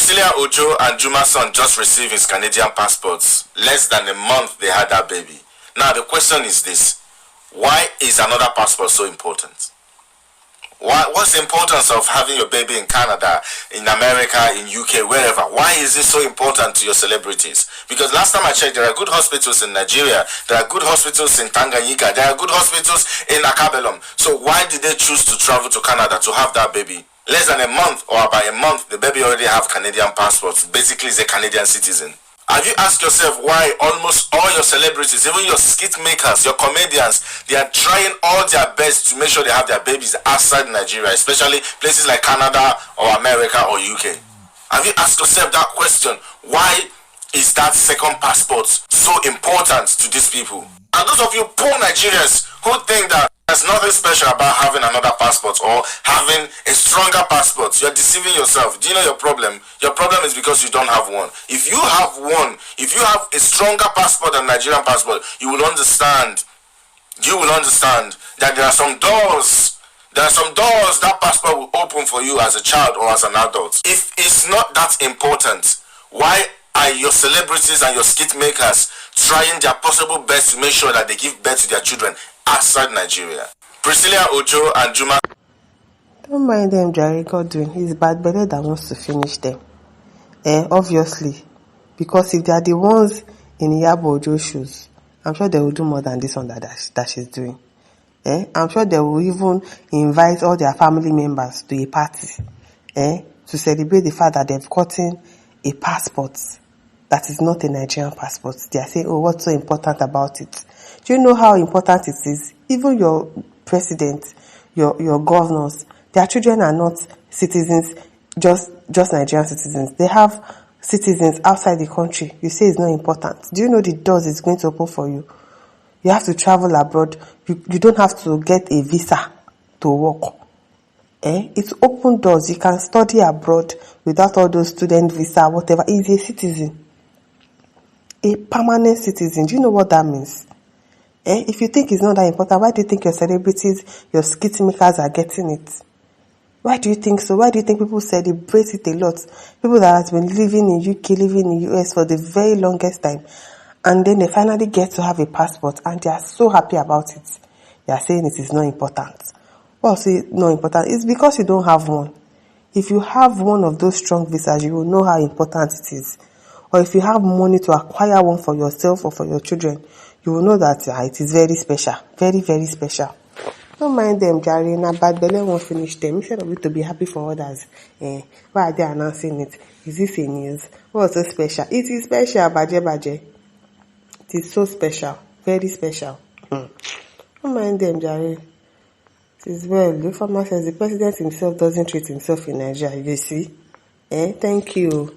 Iyaboojo and Juma's son just received his Canadian passports. Less than a month they had that baby. Now the question is this: why is another passport so important? What's the importance of having your baby in Canada, in America, in UK, wherever? Why is it so important to your celebrities? Because last time I checked, there are good hospitals in Nigeria, there are good hospitals in Tanganyika, there are good hospitals in Akabelum. So why did they choose to travel to Canada to have that baby? Less than a month, or about a month, the baby already have Canadian passports. Basically, is a Canadian citizen. Have you asked yourself why almost all your celebrities, even your skit makers, your comedians, they are trying all their best to make sure they have their babies outside Nigeria, especially places like Canada or America or UK? Have you asked yourself that question? Why is that second passport so important to these people? And those of you poor Nigerians who think that there's nothing special about having another passport or having a stronger passport, you're deceiving yourself. Do you know your problem? Your problem is because you don't have one. If you have one, if you have a stronger passport than Nigerian passport, you will understand that there are some doors that passport will open for you as a child or as an adult. If it's not that important, why are your celebrities and your skit makers trying their possible best to make sure that they give birth to their children outside Nigeria? Iyaboojo and Juma. Don't mind them, Jerry. God doing. It's bad belly that wants to finish them. Obviously. Because if they are the ones in Iyaboojo's shoes, I'm sure they will do more than this one that she's doing. I'm sure they will even invite all their family members to a party. To celebrate the fact that they've gotten a passport that is not a Nigerian passport. They are saying, oh, what's so important about it? Do you know how important it is? Even your president, your governors, their children are not citizens, just Nigerian citizens. They have citizens outside the country. You say it's not important. Do you know the doors it's going to open for you? You have to travel abroad. You don't have to get a visa to work. It's open doors. You can study abroad without all those student visa, whatever. He's a citizen. A permanent citizen. Do you know what that means? If you think it's not that important, why do you think your celebrities, your skit makers are getting it? Why do you think so? Why do you think people celebrate it a lot? People that have been living in UK, living in US for the very longest time, and then they finally get to have a passport and they are so happy about it. They are saying it is not important. Well, say not important. It's because you don't have one. If you have one of those strong visas, you will know how important it is. Or if you have money to acquire one for yourself or for your children, you will know that it is very special. Very, very special. Don't mind them, Jerry. Now, bad belly won't finish them. Instead of it to be happy for others, why are they announcing it? Is this a news? What's so special? It is special, Baje. It is so special. Very special. Don't mind them, Jerry. It is well. The farmer says the president himself doesn't treat himself in Nigeria. You see? Thank you.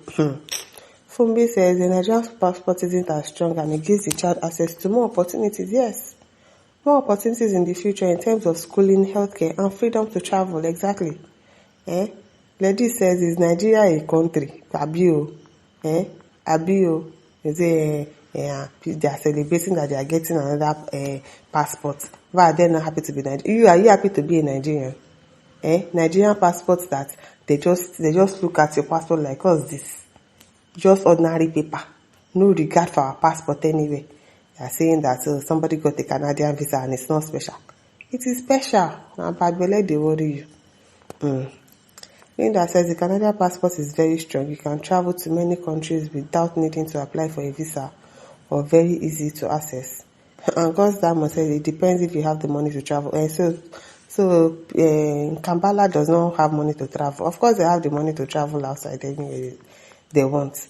Fumbi says the Nigerian passport isn't as strong and it gives the child access to more opportunities. Yes. More opportunities in the future in terms of schooling, healthcare, and freedom to travel. Exactly. Lady says, is Nigeria a country? Abio. Abio. They are celebrating that they are getting another passport. Why are they not happy to be Nigerian? Are you happy to be a Nigerian? Nigerian passports that they just look at your passport like, what's this? Just ordinary paper. No regard for our passport anyway. They are saying that somebody got a Canadian visa and it's not special. It is special. Now, bad belly, they worry you. Linda says the Canadian passport is very strong. You can travel to many countries without needing to apply for a visa or very easy to access. And God's Diamond says it depends if you have the money to travel. So Kampala does not have money to travel. Of course, they have the money to travel outside anyway they want.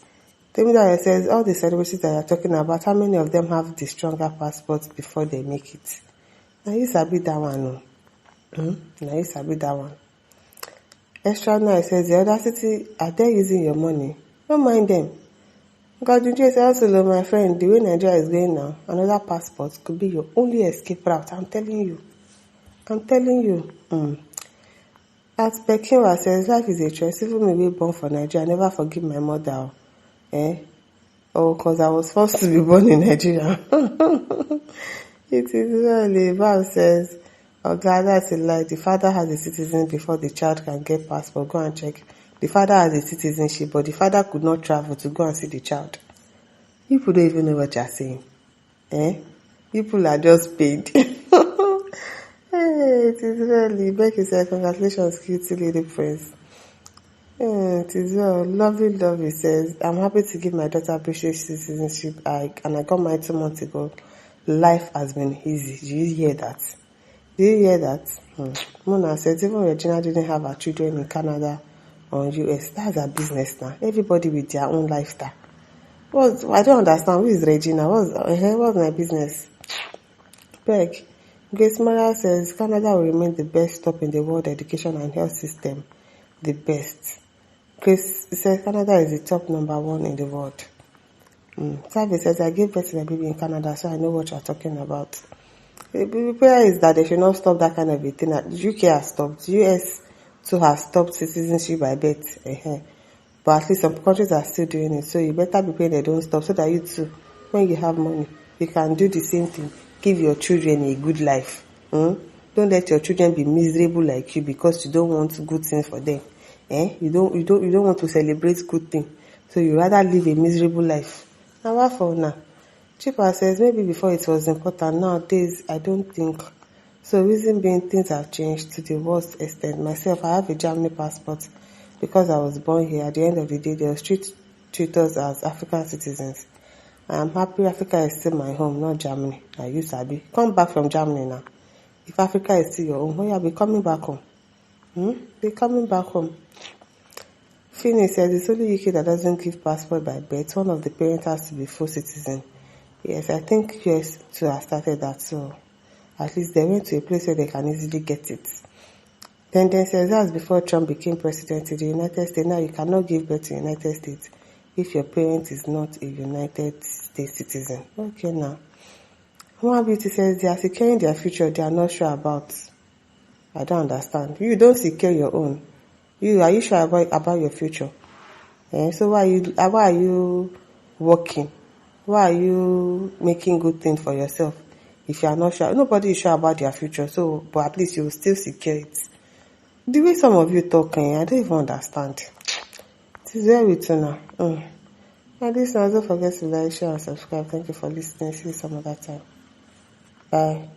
Temida says all the celebrities that you're talking about, how many of them have the stronger passports before they make it? Now you sabi that one, no? Now you sabi that one. Extra nice says the other city, are they using your money? Don't mind them. God, you just also, my friend, the way Nigeria is going now, another passport could be your only escape route. I'm telling you. As Pekinwa says, life is a choice. Even me be born for Nigeria, I never forgive my mother. Because I was forced to be born in Nigeria. It is really, Val says, oh God, that's a lie. The father has a citizen before the child can get passport. Go and check. The father has a citizenship, but the father could not travel to go and see the child. People don't even know what you're saying. People are just paid. Hey, it is really. Becky said, congratulations, cutie lady prince. It is well. Lovely says, I'm happy to give my daughter British citizenship, and I got married 2 months ago. Life has been easy. Do you hear that? Mona says, even Regina didn't have her children in Canada or US. That's her business now. Everybody with their own lifestyle. I don't understand. Who is Regina? What's my business? Peg. Grace Mara says, Canada will remain the best stop in the world education and health system. The best. Grace says, Canada is the top number 1 in the world. Savi says, I gave birth to my baby in Canada, so I know what you're talking about. The prayer is that they should not stop that kind of a thing. The UK has stopped. The US too has stopped citizenship by birth. But at least some countries are still doing it. So you better be praying they don't stop, so that you too, when you have money, you can do the same thing. Give your children a good life. Don't let your children be miserable like you because you don't want good things for them. You don't want to celebrate good things. So you rather live a miserable life. Now what for now? Chipa says, maybe before it was important. Nowadays, I don't think. So reason being, things have changed to the worst extent. Myself, I have a Germany passport because I was born here. At the end of the day, they will treat us as African citizens. I am happy Africa is still my home, not Germany. Now you sabi. Come back from Germany now. If Africa is still your home, you'll be coming back home. Be coming back home. Finney says, it's only UK that doesn't give passport by birth. One of the parents has to be full citizen. Yes, I think US too have started that, so at least they went to a place where they can easily get it. Then says, that's before Trump became president in the United States. Now you cannot give birth to the United States if your parent is not a United States citizen. Okay, now. One Beauty says, they are securing their future they are not sure about. I don't understand. You don't secure your own. Are you sure about your future? So why are you working? Why are you making good things for yourself if you are not sure? Nobody is sure about their future, but at least you will still secure it. The way some of you talk, I don't even understand. It is very with you now. And listen, don't forget to like, share, and subscribe. Thank you for listening. See you some other time. Bye.